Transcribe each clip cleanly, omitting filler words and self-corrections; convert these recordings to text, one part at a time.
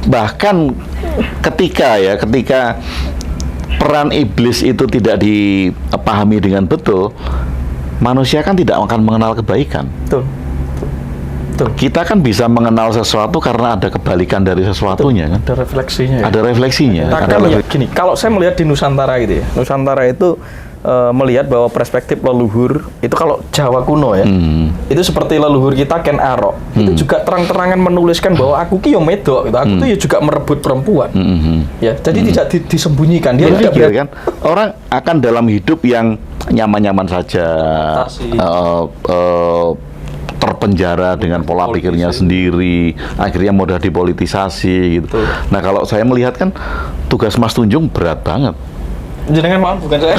bahkan ketika peran iblis itu tidak dipahami dengan betul, manusia kan tidak akan mengenal kebaikan. Betul. Kita kan bisa mengenal sesuatu karena ada kebalikan dari sesuatunya. Kan? Ada refleksinya. Ya? Ada refleksinya. Gini, kalau saya melihat di Nusantara gitu ya, Nusantara itu melihat bahwa perspektif leluhur itu kalau Jawa kuno ya, itu seperti leluhur kita Ken Arok, itu juga terang-terangan menuliskan bahwa aku ki yo medok, gitu. Aku tuh ya juga merebut perempuan, ya. Jadi tidak disembunyikan. Dia tidak kan orang akan dalam hidup yang nyaman-nyaman saja, terpenjara dengan pola pikirnya sendiri, akhirnya mudah dipolitisasi gitu. Nah kalau saya melihat kan tugas Mas Tunjung berat banget. Jenengan mau, bukan saya.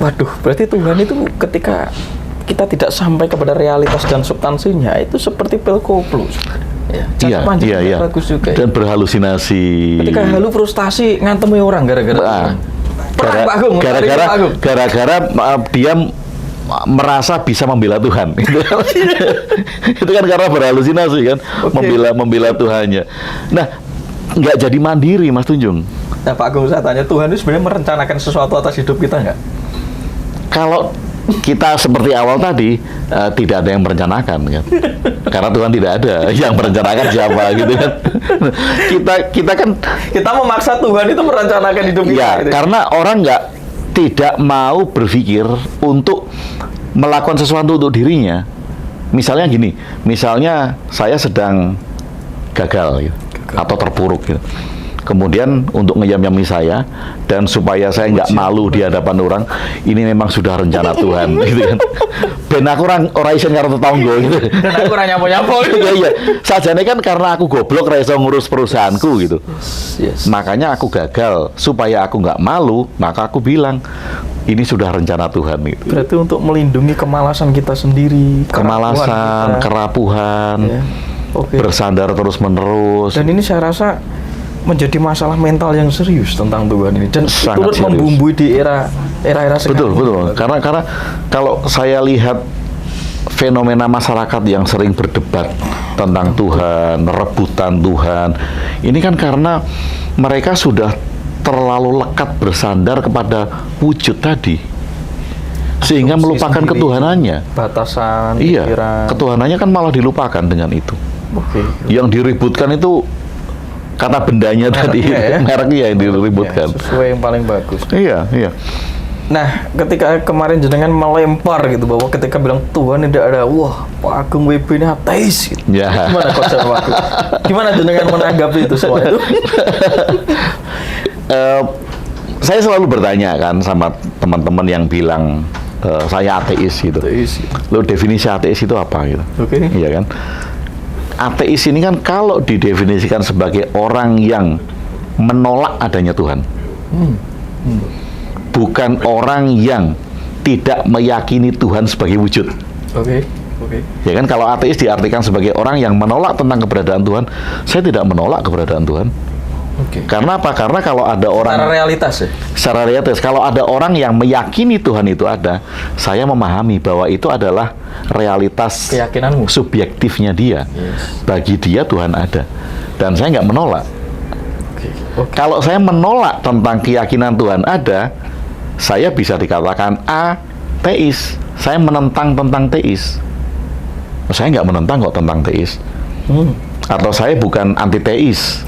Waduh, berarti Tuhan itu ketika kita tidak sampai kepada realitas dan substansinya itu seperti pil koplo. Iya. Bagus juga. Dan berhalusinasi. Ketika halu frustasi ngantemi orang gara-gara dia merasa bisa membela Tuhan. Itu kan karena berhalusinasi kan, membela Tuhannya. Nah, nggak jadi mandiri, Mas Tunjung. Nah, Pak Agung, saya tanya, Tuhan itu sebenarnya merencanakan sesuatu atas hidup kita nggak? Kalau kita seperti awal tadi, tidak ada yang merencanakan kan, karena Tuhan tidak ada yang merencanakan siapa gitu kan. Kita memaksa Tuhan itu merencanakan hidup kita. Ya, gitu. karena orang tidak mau berpikir untuk melakukan sesuatu untuk dirinya. Misalnya gini, misalnya saya sedang gagal gitu, atau terpuruk gitu. Kemudian untuk ngeyam-yami saya dan supaya saya nggak malu di hadapan orang, ini memang sudah rencana Tuhan, gitu kan. Ben aku orang iso karo tetangga gitu. Dan aku ora nyapo-nyapo. Iya. Sajane kan karena aku goblok ora iso ngurus perusahaanku gitu. Yes. Makanya aku gagal, supaya aku nggak malu, maka aku bilang ini sudah rencana Tuhan gitu. Berarti untuk melindungi kemalasan kita sendiri, kerapuhan, ya. Bersandar terus-menerus. Dan ini saya rasa menjadi masalah mental yang serius tentang Tuhan ini dan turut membumbui di era sekarang. Betul. Karena kalau saya lihat fenomena masyarakat yang sering berdebat tentang Tuhan, rebutan Tuhan, ini kan karena mereka sudah terlalu lekat bersandar kepada wujud tadi, sehingga melupakan ketuhanannya. Batasan, iya, pikiran. Ketuhanannya kan malah dilupakan dengan itu. Yang diributkan itu kata bendanya tadi, mereknya yang diributkan. Sesuai yang paling bagus. Iya. Nah, ketika kemarin jenengan melempar gitu bahwa ketika bilang Tuhan tidak ada, wah, Pak Agung WB ini ateis. Gitu. Ya. Gimana konsep waktu? Gimana jenengan menanggapi itu semua itu? Saya selalu bertanya kan sama teman-teman yang bilang saya ateis gitu. Lo definisi ateis itu apa gitu? Iya kan? Ateis ini kan kalau didefinisikan sebagai orang yang menolak adanya Tuhan, bukan orang yang tidak meyakini Tuhan sebagai wujud. Ya kan, kalau ateis diartikan sebagai orang yang menolak tentang keberadaan Tuhan. Saya tidak menolak keberadaan Tuhan. Karena apa? Karena kalau ada orang secara realitas, kalau ada orang yang meyakini Tuhan itu ada, saya memahami bahwa itu adalah realitas keyakinanmu, subjektifnya dia. Bagi dia Tuhan ada, dan saya nggak menolak. Kalau saya menolak tentang keyakinan Tuhan ada, saya bisa dikatakan ateis. Saya menentang tentang teis. Saya nggak menentang kok tentang teis. Atau saya bukan anti teis.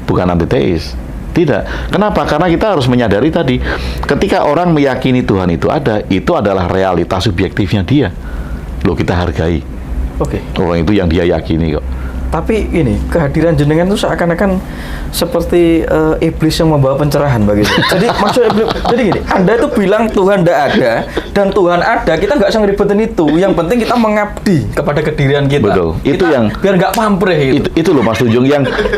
Bukan anti teis. Tidak. Kenapa? Karena kita harus menyadari tadi, ketika orang meyakini Tuhan itu ada, itu adalah realitas subjektifnya dia. Loh, kita hargai. Orang itu yang dia yakini kok. Tapi ini kehadiran jenengan itu seakan-akan seperti iblis yang membawa pencerahan bagi saya. Jadi maksudnya jadi gini, Anda itu bilang Tuhan tidak ada dan Tuhan ada, kita nggak usah ngeribetin itu. Yang penting kita mengabdi kepada kedirian kita. Betul. Itu kita, yang biar nggak pamrih gitu. Itu loh Mas Tujung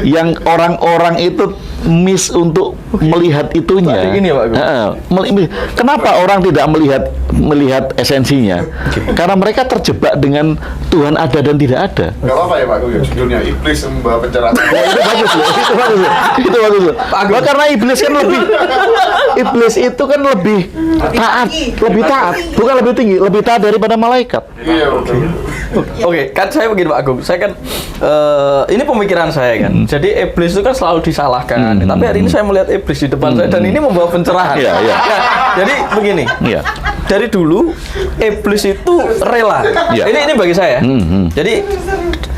yang orang-orang itu miss untuk melihat itunya. Ini ya, Pak Agung. Kenapa orang tidak melihat esensinya? Karena mereka terjebak dengan Tuhan ada dan tidak ada. Gak apa-apa ya Pak Agung ya, judulnya iblis yang membawa pencerahan. Itu bagus loh, itu bagus loh. Karena iblis kan iblis itu kan lebih taat, bukan lebih tinggi, lebih taat daripada malaikat. Iya betul. Oke, kan saya begini Pak Agung, saya kan ini pemikiran saya kan. Jadi iblis itu kan selalu disalahkan. Tapi hari ini saya melihat iblis di depan saya dan ini membawa pencerahan. Iya. Ya, jadi begini. Iya. Dari dulu iblis itu rela. Iya. Ini bagi saya. Jadi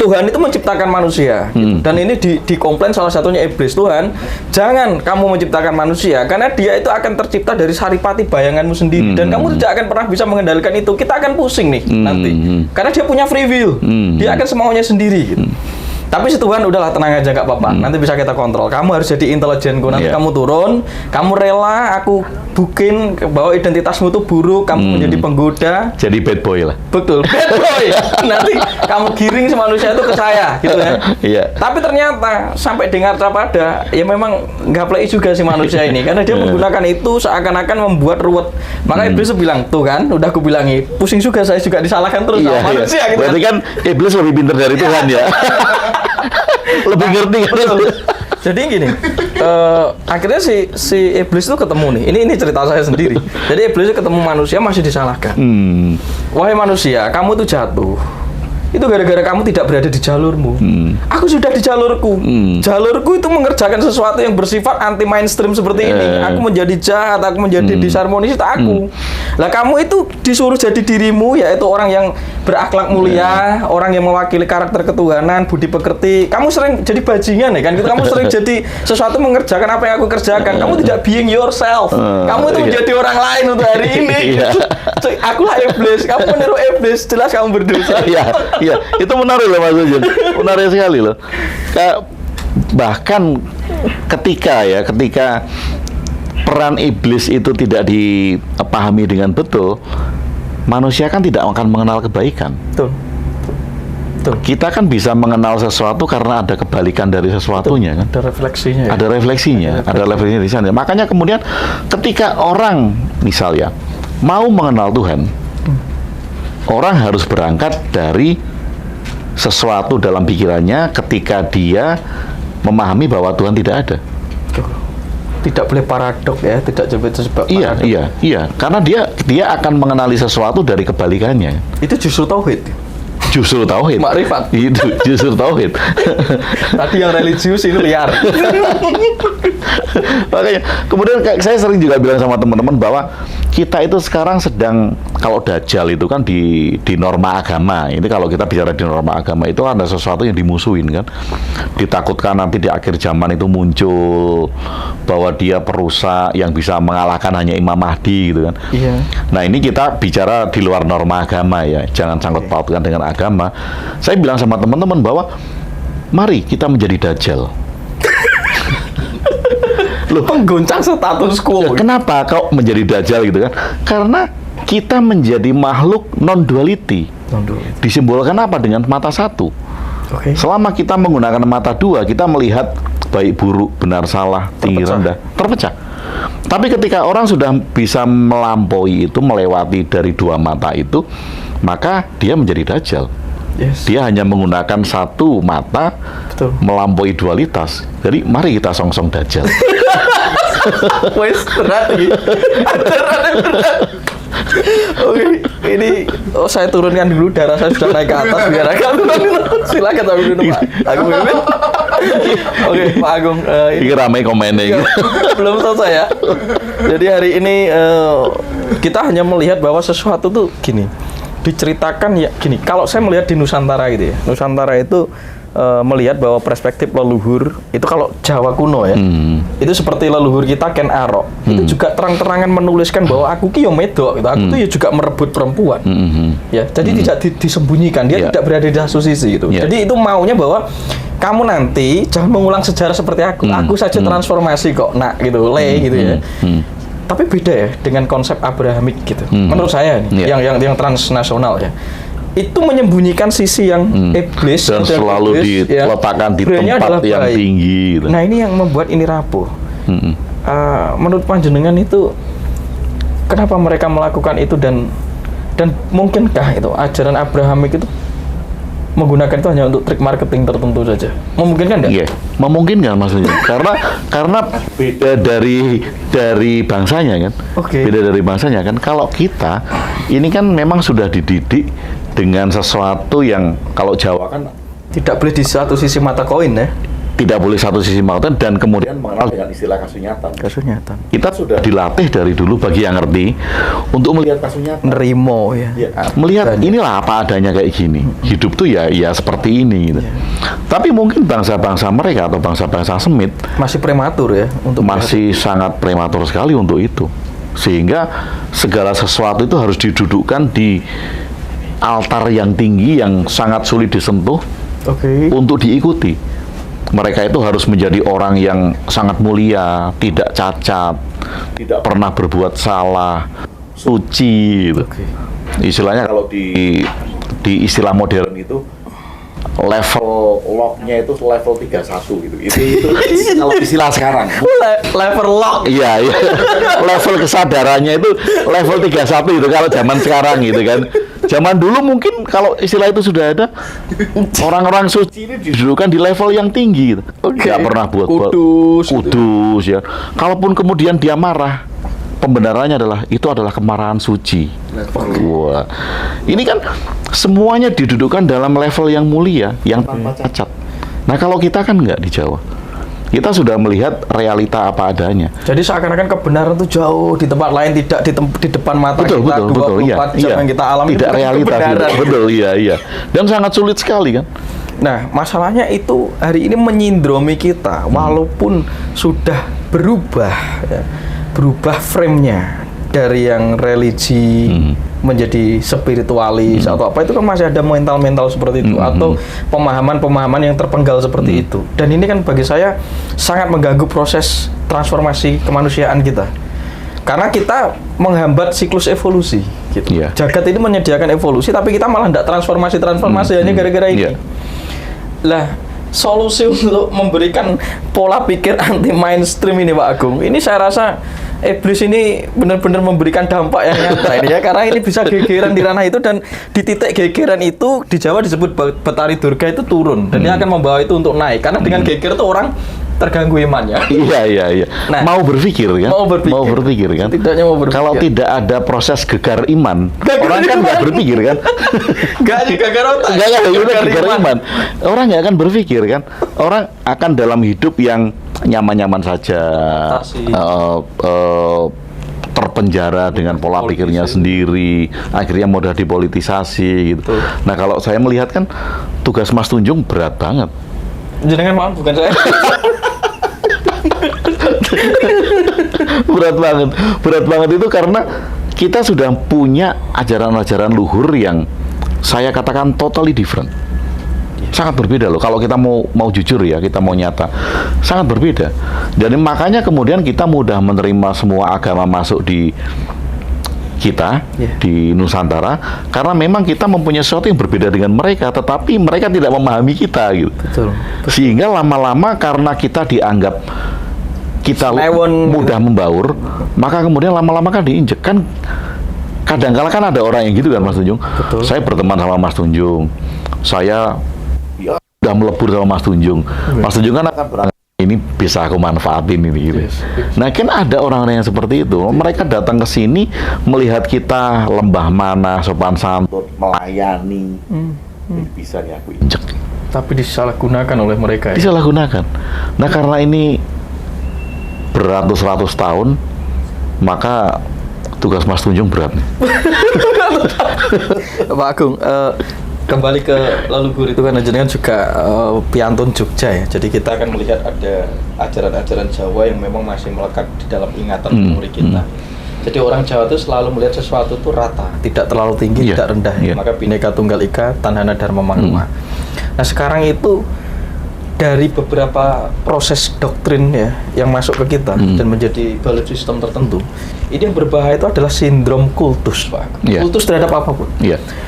Tuhan itu menciptakan manusia dan ini dikomplain salah satunya iblis. Tuhan, jangan kamu menciptakan manusia karena dia itu akan tercipta dari saripati bayanganmu sendiri dan kamu tidak akan pernah bisa mengendalikan itu. Kita akan pusing nih nanti karena dia punya free will. Dia akan semaunya sendiri gitu. Tapi si Tuhan udahlah tenang aja, gak apa-apa. Nanti bisa kita kontrol. Kamu harus jadi intelijenku. Nanti kamu turun, kamu rela aku bukin bahwa identitasmu itu buruk, kamu menjadi penggoda. Jadi bad boy lah. Betul, bad boy. Nanti kamu giring si manusia itu ke saya, gitu ya. Iya. Tapi ternyata sampai dengar pada ya memang nggak play juga si manusia ini, karena dia menggunakan itu seakan-akan membuat ruwet. Maka iblis bilang, tuh kan, udah aku bilangi, pusing juga saya juga disalahkan terus sama manusia. Gitu. Berarti kan iblis lebih pintar dari Tuhan ya. Lebih ngerti kan. Jadi gini, akhirnya si iblis itu ketemu nih. Ini cerita saya sendiri. Jadi iblis itu ketemu manusia masih disalahkan. Wahai manusia, kamu tuh jatuh. Itu gara-gara kamu tidak berada di jalurmu. Aku sudah di jalurku. Jalurku itu mengerjakan sesuatu yang bersifat anti mainstream seperti ini. Aku menjadi jahat, aku menjadi disharmonis, itu aku. Lah kamu itu disuruh jadi dirimu, yaitu orang yang berakhlak mulia, orang yang mewakili karakter ketuhanan, budi pekerti. Kamu sering jadi bajingan ya kan? Kamu sering jadi sesuatu mengerjakan apa yang aku kerjakan. Kamu tidak being yourself. Kamu itu menjadi orang lain untuk hari ini. Akulah iblis, kamu meniru iblis, jelas kamu berdosa. Iya, itu menarik loh Mas Ujun. Menarik sekali loh. Bahkan ketika peran iblis itu tidak dipahami dengan betul, manusia kan tidak akan mengenal kebaikan. Betul. Kita kan bisa mengenal sesuatu karena ada kebalikan dari sesuatunya. Kan? Ada refleksinya. Ya? Ada refleksinya di sana. Makanya kemudian ketika orang misalnya mau mengenal Tuhan, orang harus berangkat dari sesuatu dalam pikirannya ketika dia memahami bahwa Tuhan tidak ada. Tidak boleh paradok ya, tidak sebab paradok. Iya, karena dia akan mengenali sesuatu dari kebalikannya. Itu justru tauhid. Justru tauhid. Makrifat. Itu justru tauhid. Tadi yang religius ini liar. Makanya kemudian saya sering juga bilang sama teman-teman bahwa kita itu sekarang sedang, kalau dajjal itu kan di norma agama. Ini kalau kita bicara di norma agama itu ada sesuatu yang dimusuhin kan. Ditakutkan nanti di akhir zaman itu muncul bahwa dia perusak yang bisa mengalahkan hanya Imam Mahdi gitu kan. Iya. Nah, ini kita bicara di luar norma agama ya. Jangan sangkut pautkan dengan agama. Saya bilang sama teman-teman bahwa mari kita menjadi dajjal. Loh, penggoncang status quo. Kenapa kau menjadi dajjal gitu kan? Karena kita menjadi makhluk non-duality. Disimbolkan apa? Dengan mata satu. Selama kita menggunakan mata dua, kita melihat baik buruk, benar salah, tinggi rendah, terpecah. Tapi ketika orang sudah bisa melampaui itu, melewati dari dua mata itu, maka dia menjadi dajjal. Yes. Dia hanya menggunakan satu mata, melampaui dualitas. Jadi mari kita song-song dajjal. Wes berat lagi. Berat. Oke, ini saya turunkan dulu, darah saya sudah naik ke atas biar agak silakan tapi dulu Pak Agung. Oke, Pak Agung, ini ramai komennya. Belum selesai ya. Jadi hari ini kita hanya melihat bahwa sesuatu tuh gini, diceritakan ya gini. Kalau saya melihat di Nusantara gitu ya, Nusantara itu melihat bahwa perspektif leluhur itu kalau Jawa kuno ya, itu seperti leluhur kita Ken Arok, itu juga terang-terangan menuliskan bahwa aku ki yo medok, gitu. Aku tuh ya juga merebut perempuan, ya. Jadi tidak disembunyikan, dia tidak berada di satu sisi gitu. Jadi itu maunya bahwa kamu nanti jangan mengulang sejarah seperti aku saja transformasi kok, nak gitu, gitu ya. Tapi beda ya dengan konsep Abrahamik gitu. Menurut saya nih, yang transnasional ya. Itu menyembunyikan sisi yang iblis dan selalu diletakkan di tempat yang tinggi gitu. Nah, ini yang membuat ini rapuh. Menurut panjenengan itu kenapa mereka melakukan itu dan mungkinkah itu ajaran Abrahamik itu menggunakan itu hanya untuk trik marketing tertentu saja? Memungkinkan nggak? Iya, memungkinkan maksudnya. karena beda dari bangsanya kan. Beda dari bangsanya kan. Kalau kita ini kan memang sudah dididik dengan sesuatu yang kalau Jawa kan tidak boleh di satu sisi mata koin ya. Tidak boleh satu sisi mata dan kemudian mengenal dengan istilah kasunyatan. Kita sudah dilatih dari dulu bagi yang ngerti untuk melihat kasunyatan. Nerimo ya. Melihat inilah apa adanya kayak gini. Hidup tuh ya seperti ini gitu. Tapi mungkin bangsa-bangsa mereka atau bangsa-bangsa Semit masih prematur ya untuk masih sangat prematur sekali untuk itu. Sehingga segala sesuatu itu harus didudukkan di altar yang tinggi yang sangat sulit disentuh untuk diikuti. Mereka itu harus menjadi orang yang sangat mulia, tidak cacat, tidak pernah berbuat salah, suci gitu. Istilahnya kalau di istilah modern itu level lock-nya itu level 31 gitu. Itu kalau istilah sekarang. Level lock. Iya. Level kesadarannya itu level 31 itu kalau zaman sekarang gitu kan. Zaman dulu mungkin kalau istilah itu sudah ada, orang-orang suci ini didudukan di level yang tinggi gitu. Nggak pernah buat kudus ya. Kalaupun kemudian dia marah, pembenarannya adalah itu adalah kemarahan suci. Wah. Ini kan semuanya didudukan dalam level yang mulia, yang tanpa cacat. Nah, kalau kita kan nggak di Jawa. Kita sudah melihat realita apa adanya. Jadi seakan-akan kebenaran itu jauh di tempat lain, tidak di depan mata kita 24 jam yang kita alami. Tidak realita. Betul, iya. Dan sangat sulit sekali kan. Nah, masalahnya itu hari ini menyindromi kita, walaupun sudah berubah frame-nya dari yang religi menjadi spiritualis atau apa, itu kan masih ada mental-mental seperti itu atau pemahaman-pemahaman yang terpenggal seperti itu. Dan ini kan bagi saya sangat mengganggu proses transformasi kemanusiaan kita. Karena kita menghambat siklus evolusi gitu. Jagat ini menyediakan evolusi tapi kita malah tidak transformasi hanya gara-gara ini. Lah, solusi untuk memberikan pola pikir anti mainstream ini Pak Agung, ini saya rasa iblis ini benar-benar memberikan dampak yang nyata ini ya, karena ini bisa gegeran di ranah itu, dan di titik gegeran itu di Jawa disebut Betari Durga itu turun, dan dia akan membawa itu untuk naik, karena dengan geger itu orang terganggu imannya. Iya. Nah, mau berpikir kan? Mau berpikir kan? Tidaknya mau berpikir. Kalau tidak ada proses gegar iman, orang kan nggak berpikir kan? Nggak ada gegar otak. Nggak ada gegar iman. Orang nggak akan berpikir kan? Orang akan dalam hidup yang nyaman-nyaman saja. Terpenjara dengan pola pikirnya sendiri, akhirnya mudah dipolitisasi gitu. Nah, kalau saya melihat kan tugas Mas Tunjung berat banget. Jenengan maaf, bukan saya. berat banget itu karena kita sudah punya ajaran-ajaran luhur yang saya katakan totally different. Sangat berbeda loh. Kalau kita mau jujur ya, kita mau nyata, sangat berbeda. Jadi makanya kemudian kita mudah menerima semua agama masuk di kita di Nusantara, karena memang kita mempunyai sesuatu yang berbeda dengan mereka, tetapi mereka tidak memahami kita gitu. Betul. Sehingga lama-lama karena kita dianggap kita mudah membaur, maka kemudian lama-lama kan diinjek kan. Kadang-kala kan ada orang yang gitu kan Mas Tunjung. Betul. Saya berteman sama Mas Tunjung, saya udah melebur sama Mas Tunjung. Mas Tunjung kan akan berangkat, ini bisa aku manfaatin ini gitu. Nah, kan ada orang-orang yang seperti itu. Mereka datang ke sini melihat kita lembah mana, sopan santun, melayani. Ini bisa nih aku injek. Tapi disalahgunakan oleh mereka. Disalahgunakan. Nah, karena ini beratus-ratus tahun, maka tugas Mas Tunjung berat nih. Pak Agung, kembali ke leluhur itu kan jenengan juga piantun Jogja ya. Jadi kita akan melihat ada ajaran-ajaran Jawa yang memang masih melekat di dalam ingatan memori kita. Jadi orang Jawa itu selalu melihat sesuatu itu rata, tidak terlalu tinggi, tidak rendah. Maka Bhinneka Tunggal Ika, Tanhana Dharma Manguma. Nah sekarang itu dari beberapa proses doktrin ya yang masuk ke kita dan menjadi value system tertentu, ini yang berbahaya itu adalah sindrom kultus, Pak. Kultus terhadap apapun.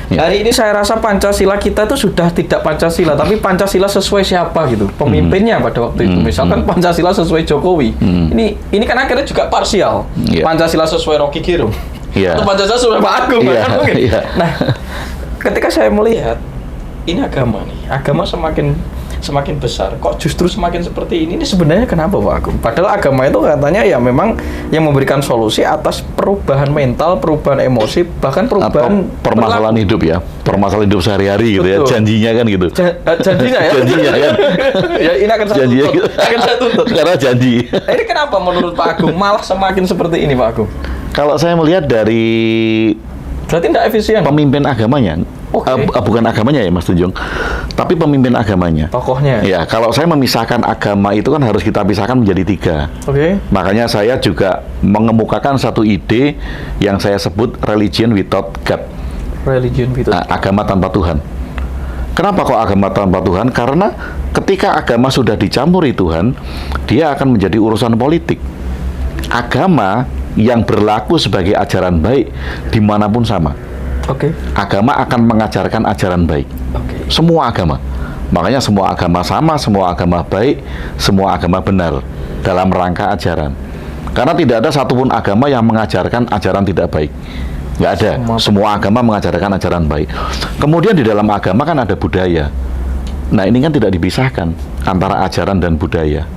Hari ini saya rasa Pancasila kita itu sudah tidak Pancasila, tapi Pancasila sesuai siapa gitu, pemimpinnya pada waktu itu. Misalkan Pancasila sesuai Jokowi. Ini kan akhirnya juga parsial. Pancasila sesuai Rocky Gerung. Atau Pancasila sesuai Pak Agung. Nah, ketika saya melihat ini agama nih, agama semakin besar, kok justru semakin seperti ini sebenarnya kenapa Pak Agung? Padahal agama itu katanya ya memang yang memberikan solusi atas perubahan mental, perubahan emosi, bahkan perubahan atau permasalahan hidup ya, permasalahan hidup sehari-hari gitu ya, janjinya kan gitu. Janjinya ya? Janjinya kan. Ya ini akan saya tuntut. Gitu. Akan saya tuntut. Karena janji. Ini kenapa menurut Pak Agung malah semakin seperti ini Pak Agung? Kalau saya melihat dari berarti tidak efisien. Pemimpin agamanya. Bukan agamanya ya Mas Tunjung, tapi pemimpin agamanya. Tokohnya. Ya, kalau saya memisahkan agama itu kan harus kita pisahkan menjadi 3. Makanya saya juga mengemukakan satu ide yang saya sebut religion without God. Religion without agama tanpa Tuhan. Kenapa kok agama tanpa Tuhan? Karena ketika agama sudah dicampuri Tuhan, dia akan menjadi urusan politik. Agama yang berlaku sebagai ajaran baik dimanapun sama. Agama akan mengajarkan ajaran baik. Semua agama. Makanya semua agama sama, semua agama baik, semua agama benar dalam rangka ajaran. Karena tidak ada satupun agama yang mengajarkan ajaran tidak baik. Nggak ada. Semua agama mengajarkan ajaran baik. Kemudian di dalam agama kan ada budaya. Nah ini kan tidak dipisahkan antara ajaran dan budaya.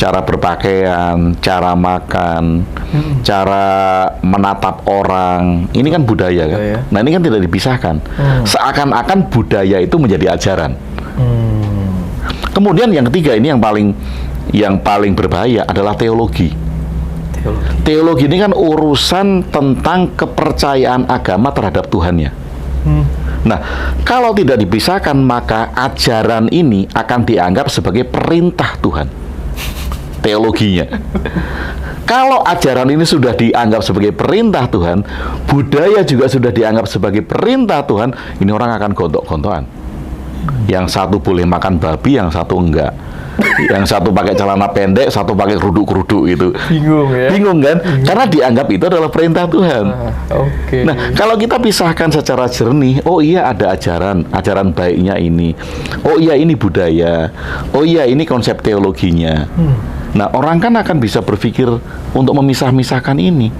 Cara berpakaian, cara makan, cara menatap orang, ini kan budaya kan. Nah ini kan tidak dipisahkan. Seakan-akan budaya itu menjadi ajaran. Kemudian yang ketiga ini yang paling berbahaya adalah teologi. Teologi ini kan urusan tentang kepercayaan agama terhadap Tuhannya. Nah, kalau tidak dipisahkan maka ajaran ini akan dianggap sebagai perintah Tuhan. Teologinya. Kalau ajaran ini sudah dianggap sebagai perintah Tuhan, budaya juga sudah dianggap sebagai perintah Tuhan, ini orang akan gontok-gontokan. Yang satu boleh makan babi, yang satu enggak. Yang satu pakai celana pendek, satu pakai keruduk-keruduk gitu. Bingung ya? Bingung kan? Karena dianggap itu adalah perintah Tuhan. Nah, kalau kita pisahkan secara jernih, oh iya ada ajaran baiknya ini. Oh iya ini budaya. Oh iya ini konsep teologinya. Nah, orang kan akan bisa berpikir untuk memisah-misahkan ini.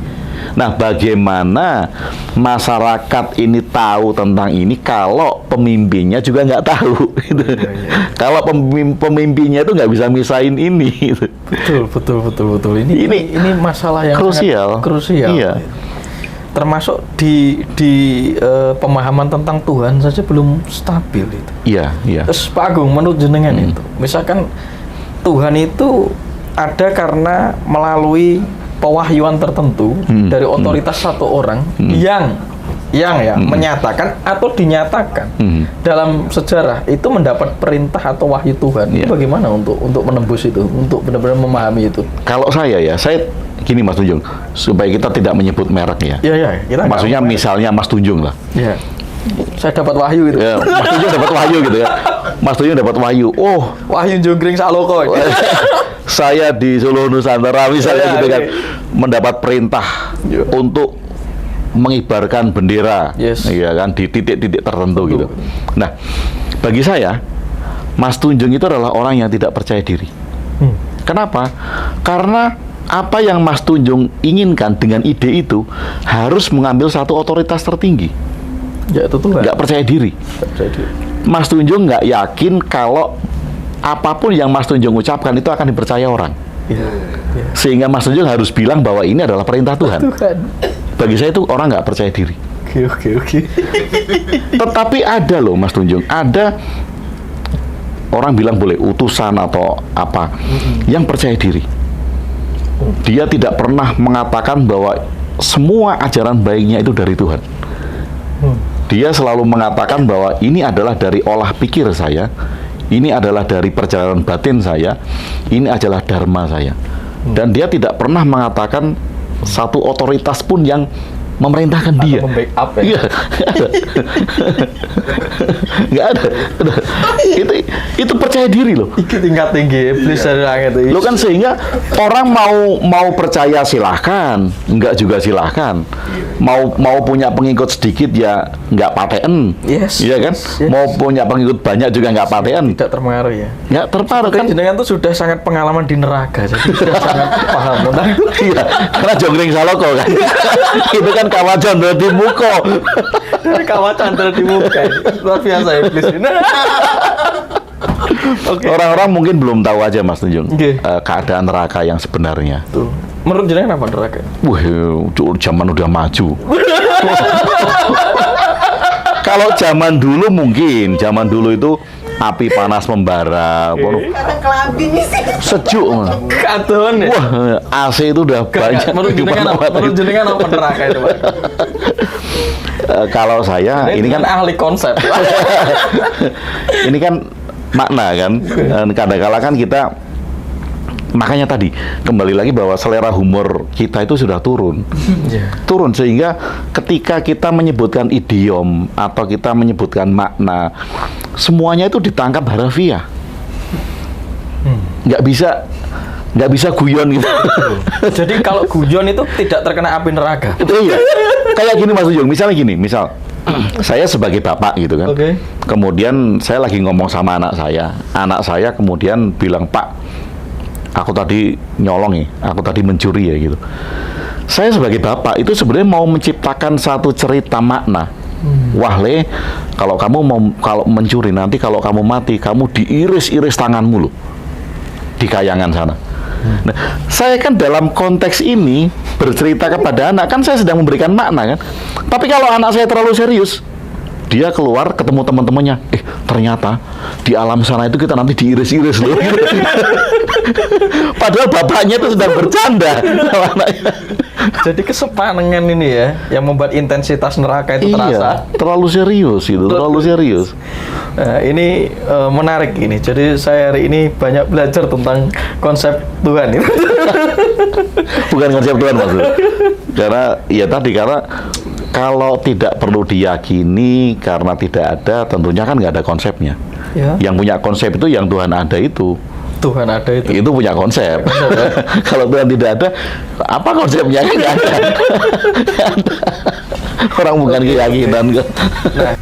Nah, bagaimana masyarakat ini tahu tentang ini kalau pemimpinnya juga nggak tahu? Gitu. Kalau pemimpinnya itu nggak bisa misahin ini. Gitu. Betul. Ini masalah yang krusial. Iya. Termasuk di pemahaman tentang Tuhan saja belum stabil itu. Iya. Terus Pak Agung menurut jenengan itu, misalkan Tuhan itu ada karena melalui pewahyuan tertentu dari otoritas satu orang yang menyatakan atau dinyatakan dalam sejarah itu mendapat perintah atau wahyu Tuhan. Itu bagaimana untuk menembus itu, untuk benar-benar memahami itu? Kalau saya gini Mas Tunjung, supaya kita tidak menyebut merek ya. Kita maksudnya misalnya Mas Tunjung lah. Iya. Saya dapat wahyu gitu. Ya, Mas Tunjung dapat wahyu gitu ya. Mas Tunjung dapat wahyu. Oh, wahyu Jonggring Saloko. Saya di Solo Nusantara misalnya gitu kan, mendapat perintah untuk mengibarkan bendera, ya kan, di titik-titik tertentu gitu. Nah, bagi saya, Mas Tunjung itu adalah orang yang tidak percaya diri. Kenapa? Karena apa yang Mas Tunjung inginkan dengan ide itu harus mengambil satu otoritas tertinggi. Yaitu Tuhan. Nggak percaya diri. Mas Tunjung nggak yakin kalau apapun yang Mas Tunjung ucapkan itu akan dipercaya orang. Sehingga Mas Tunjung harus bilang bahwa ini adalah perintah Tuhan. Bagi saya itu orang nggak percaya diri. Oke. Tetapi ada loh Mas Tunjung, ada orang bilang boleh utusan atau apa yang percaya diri. Dia tidak pernah mengatakan bahwa semua ajaran baiknya itu dari Tuhan. Dia selalu mengatakan bahwa ini adalah dari olah pikir saya, ini adalah dari perjalanan batin saya, ini adalah dharma saya. Dan dia tidak pernah mengatakan satu otoritas pun yang memerintahkan dia. Membackup ya. Iya, nggak ada. Itu percaya diri loh. Iki tingkat tinggi iblis dari langit itu. Lo kan sehingga orang mau percaya silahkan, enggak juga silahkan. Mau punya pengikut sedikit ya nggak paten. Yes. Iya kan? Yes. Mau punya pengikut banyak juga nggak paten. Tidak terpengaruh ya. Nggak terpengaruh kan? Jenengan tuh sudah sangat pengalaman di neraka, jadi sudah sangat paham tentang itu. Iya, karena jonggreng saloko kan. Itu kan kawajan di muko. Dari kawacan di muka. Luar biasa iblis ini. Oke. Orang-orang mungkin belum tahu aja Mas Tunjung Oke. keadaan neraka yang sebenarnya. Tuh. Menurut jenengan apa neraka? Wah, zaman udah maju. Kalau zaman dulu mungkin, zaman dulu itu api panas membara, Kadang kelabing sih. sejuk. Kadon ya. Wah, AC itu udah banyak. Menurut di jenengan mana-mana. menurut jenengan apa neraka itu, Pak? Kalau saya, ini kan ahli konsep. ini kan makna kan. Dan kadang-kala kan kita, makanya tadi kembali lagi bahwa selera humor kita itu sudah turun. Turun sehingga ketika kita menyebutkan idiom atau kita menyebutkan makna, semuanya itu ditangkap harfiah. Nggak bisa guyon gitu. Jadi kalau guyon itu tidak terkena api neraka. Itu iya. Kayak gini Mas Ujung, misalnya gini, saya sebagai bapak gitu kan. Oke. Kemudian saya lagi ngomong sama anak saya kemudian bilang, "Pak, aku tadi nyolong ya, aku tadi mencuri ya," gitu. Saya sebagai bapak itu sebenarnya mau menciptakan satu cerita makna. Wah Le, kalau kamu kalau mencuri nanti kalau kamu mati, kamu diiris-iris tanganmu loh di kayangan sana. Nah, saya kan dalam konteks ini bercerita kepada anak, kan saya sedang memberikan makna kan. Tapi kalau anak saya terlalu serius, dia keluar ketemu teman-temannya, ternyata di alam sana itu kita nanti diiris-iris loh. Padahal bapaknya itu sedang bercanda sama anaknya. Jadi kesepanengan ini ya yang membuat intensitas neraka itu terasa. Iya, terlalu serius gitu, terlalu serius. Nah, ini menarik ini. Jadi saya hari ini banyak belajar tentang konsep Tuhan itu. Bukan konsep Tuhan maksud. Karena ya tadi, karena kalau tidak perlu diyakini karena tidak ada, tentunya kan nggak ada konsepnya. Ya. Yang punya konsep itu yang Tuhan ada itu. Tuhan ada itu. Itu punya konsep. Kalau Tuhan tidak ada, apa konsepnya? Nggak ada. Orang bukan keyakinan. Nah,